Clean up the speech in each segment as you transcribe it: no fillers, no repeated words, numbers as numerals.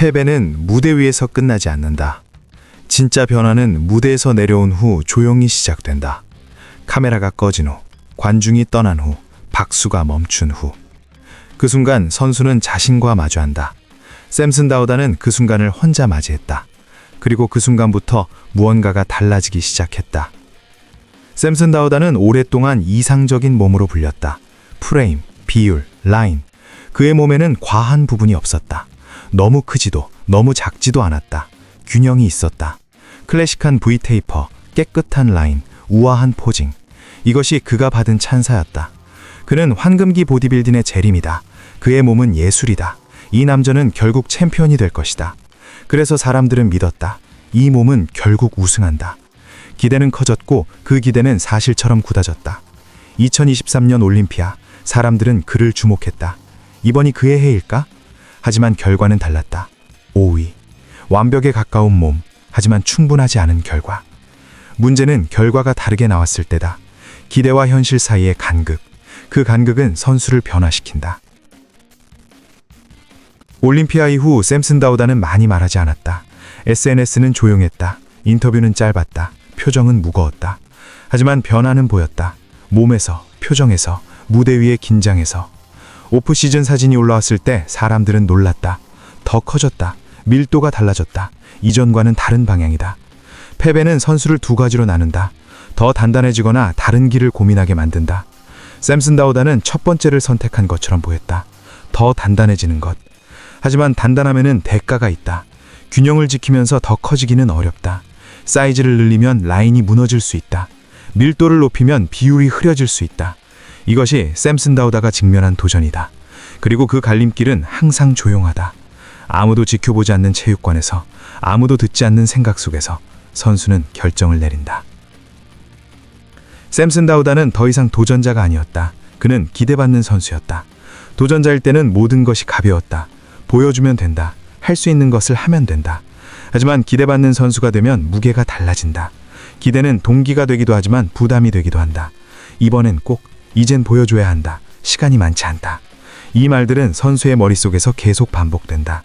패배는 무대 위에서 끝나지 않는다. 진짜 변화는 무대에서 내려온 후 조용히 시작된다. 카메라가 꺼진 후, 관중이 떠난 후, 박수가 멈춘 후. 그 순간 선수는 자신과 마주한다. 샘슨 다우다는 그 순간을 혼자 맞이했다. 그리고 그 순간부터 무언가가 달라지기 시작했다. 샘슨 다우다는 오랫동안 이상적인 몸으로 불렸다. 프레임, 비율, 라인. 그의 몸에는 과한 부분이 없었다. 너무 크지도 너무 작지도 않았다. 균형이 있었다. 클래식한 V테이퍼, 깨끗한 라인, 우아한 포징. 이것이 그가 받은 찬사였다. 그는 황금기 보디빌딩의 재림이다. 그의 몸은 예술이다. 이 남자는 결국 챔피언이 될 것이다. 그래서 사람들은 믿었다. 이 몸은 결국 우승한다. 기대는 커졌고 그 기대는 사실처럼 굳어졌다. 2023년 올림피아, 사람들은 그를 주목했다. 이번이 그의 해일까? 하지만 결과는 달랐다. 5위. 완벽에 가까운 몸, 하지만 충분하지 않은 결과. 문제는 결과가 다르게 나왔을 때다. 기대와 현실 사이의 간극. 그 간극은 선수를 변화시킨다. 올림피아 이후 샘슨 다우다는 많이 말하지 않았다. SNS는 조용했다. 인터뷰는 짧았다. 표정은 무거웠다. 하지만 변화는 보였다. 몸에서, 표정에서, 무대 위의 긴장에서. 오프시즌 사진이 올라왔을 때 사람들은 놀랐다. 더 커졌다. 밀도가 달라졌다. 이전과는 다른 방향이다. 패배는 선수를 두 가지로 나눈다. 더 단단해지거나 다른 길을 고민하게 만든다. 샘슨 다우다는 첫 번째를 선택한 것처럼 보였다. 더 단단해지는 것. 하지만 단단함에는 대가가 있다. 균형을 지키면서 더 커지기는 어렵다. 사이즈를 늘리면 라인이 무너질 수 있다. 밀도를 높이면 비율이 흐려질 수 있다. 이것이 샘슨 다우다가 직면한 도전이다. 그리고 그 갈림길은 항상 조용하다. 아무도 지켜보지 않는 체육관에서, 아무도 듣지 않는 생각 속에서 선수는 결정을 내린다. 샘슨 다우다는 더 이상 도전자가 아니었다. 그는 기대받는 선수였다. 도전자일 때는 모든 것이 가벼웠다. 보여주면 된다. 할 수 있는 것을 하면 된다. 하지만 기대받는 선수가 되면 무게가 달라진다. 기대는 동기가 되기도 하지만 부담이 되기도 한다. 이번엔 꼭, 이젠 보여줘야 한다. 시간이 많지 않다. 이 말들은 선수의 머릿속에서 계속 반복된다.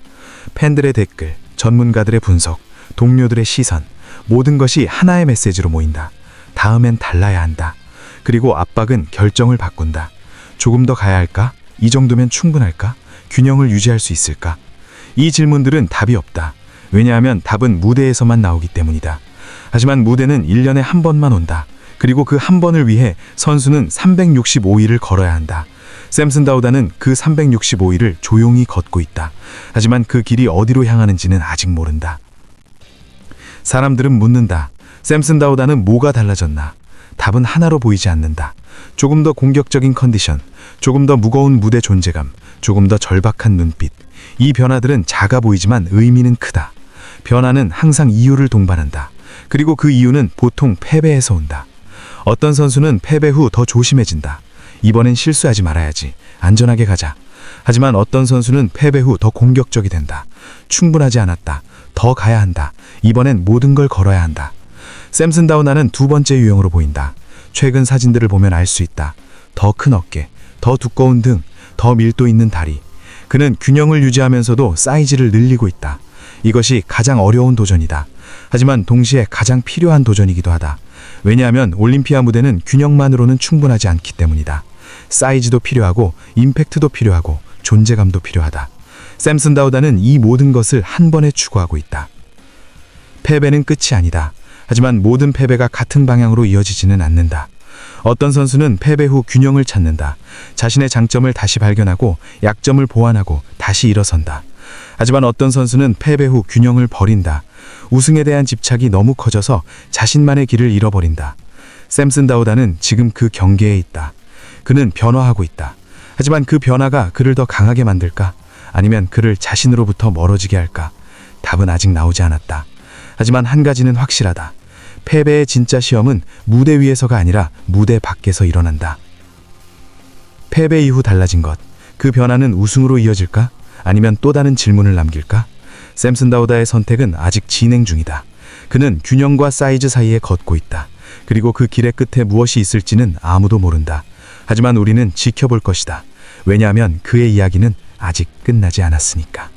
팬들의 댓글, 전문가들의 분석, 동료들의 시선, 모든 것이 하나의 메시지로 모인다. 다음엔 달라야 한다. 그리고 압박은 결정을 바꾼다. 조금 더 가야 할까? 이 정도면 충분할까? 균형을 유지할 수 있을까? 이 질문들은 답이 없다. 왜냐하면 답은 무대에서만 나오기 때문이다. 하지만 무대는 1년에 한 번만 온다. 그리고 그 한 번을 위해 선수는 365일을 걸어야 한다. 샘슨 다우다는 그 365일을 조용히 걷고 있다. 하지만 그 길이 어디로 향하는지는 아직 모른다. 사람들은 묻는다. 샘슨 다우다는 뭐가 달라졌나? 답은 하나로 보이지 않는다. 조금 더 공격적인 컨디션, 조금 더 무거운 무대 존재감, 조금 더 절박한 눈빛. 이 변화들은 작아 보이지만 의미는 크다. 변화는 항상 이유를 동반한다. 그리고 그 이유는 보통 패배에서 온다. 어떤 선수는 패배 후 더 조심해진다. 이번엔 실수하지 말아야지. 안전하게 가자. 하지만 어떤 선수는 패배 후 더 공격적이 된다. 충분하지 않았다. 더 가야 한다. 이번엔 모든 걸 걸어야 한다. 샘슨 다우다는 두 번째 유형으로 보인다. 최근 사진들을 보면 알 수 있다. 더 큰 어깨, 더 두꺼운 등, 더 밀도 있는 다리. 그는 균형을 유지하면서도 사이즈를 늘리고 있다. 이것이 가장 어려운 도전이다. 하지만 동시에 가장 필요한 도전이기도 하다. 왜냐하면 올림피아 무대는 균형만으로는 충분하지 않기 때문이다. 사이즈도 필요하고 임팩트도 필요하고 존재감도 필요하다. 샘슨 다우다는 이 모든 것을 한 번에 추구하고 있다. 패배는 끝이 아니다. 하지만 모든 패배가 같은 방향으로 이어지지는 않는다. 어떤 선수는 패배 후 균형을 찾는다. 자신의 장점을 다시 발견하고 약점을 보완하고 다시 일어선다. 하지만 어떤 선수는 패배 후 균형을 버린다. 우승에 대한 집착이 너무 커져서 자신만의 길을 잃어버린다. 샘슨 다우다는 지금 그 경계에 있다. 그는 변화하고 있다. 하지만 그 변화가 그를 더 강하게 만들까? 아니면 그를 자신으로부터 멀어지게 할까? 답은 아직 나오지 않았다. 하지만 한 가지는 확실하다. 패배의 진짜 시험은 무대 위에서가 아니라 무대 밖에서 일어난다. 패배 이후 달라진 것, 그 변화는 우승으로 이어질까? 아니면 또 다른 질문을 남길까? 샘슨 다우다의 선택은 아직 진행 중이다. 그는 균형과 사이즈 사이에 걷고 있다. 그리고 그 길의 끝에 무엇이 있을지는 아무도 모른다. 하지만 우리는 지켜볼 것이다. 왜냐하면 그의 이야기는 아직 끝나지 않았으니까.